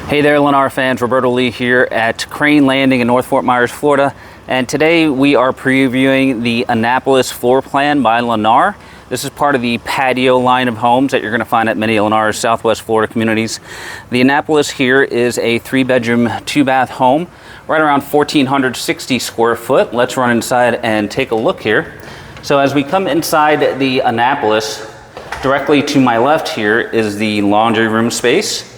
Hey there, Lennar fans. Roberto Lee here at Crane Landing in North Fort Myers, Florida. And today we are previewing the Annapolis floor plan by Lennar. This is part of the Patio line of homes that you're going to find at many Lennar's Southwest Florida communities. The Annapolis here is a 3-bedroom, 2-bath home, right around 1,460 square foot. Let's run inside and take a look here. So as we come inside the Annapolis, directly to my left here is the laundry room space.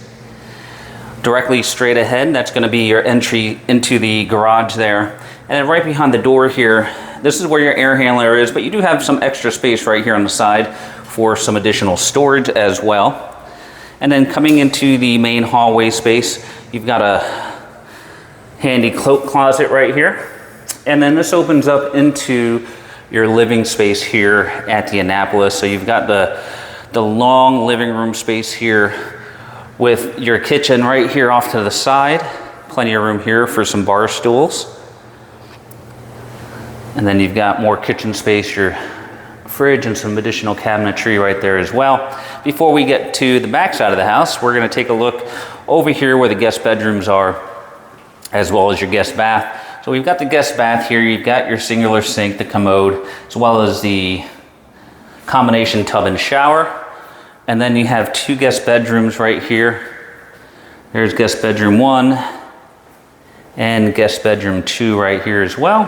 Directly straight ahead, that's going to be your entry into the garage there. And then right behind the door here, this is where your air handler is, but you do have some extra space right here on the side for some additional storage as well. And then coming into the main hallway space, you've got a handy cloak closet right here. And then this opens up into your living space here at the Annapolis. So you've got the long living room space here with your kitchen right here off to the side. Plenty of room here for some bar stools. And then you've got more kitchen space, your fridge and some additional cabinetry right there as well. Before we get to the back side of the house, we're gonna take a look over here where the guest bedrooms are, as well as your guest bath. So we've got the guest bath here. You've got your singular sink, the commode, as well as the combination tub and shower. And then you have 2 guest bedrooms right here. There's guest bedroom 1 and guest bedroom 2 right here as well.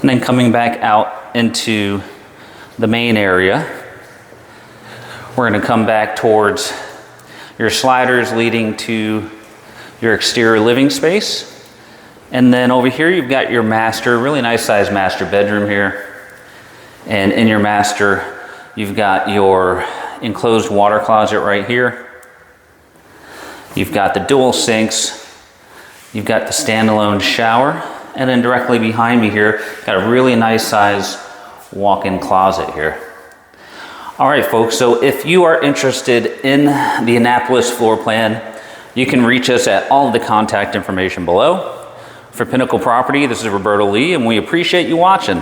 And then coming back out into the main area, we're gonna come back towards your sliders leading to your exterior living space. And then over here, you've got your master, really nice sized master bedroom here. And in your master, you've got your enclosed water closet right here. You've got the dual sinks. You've got the standalone shower. And then directly behind me here, got a really nice size walk-in closet here. All right, folks, so if you are interested in the Annapolis floor plan, you can reach us at all of the contact information below. For Pinnacle Property, this is Roberto Lee, and we appreciate you watching.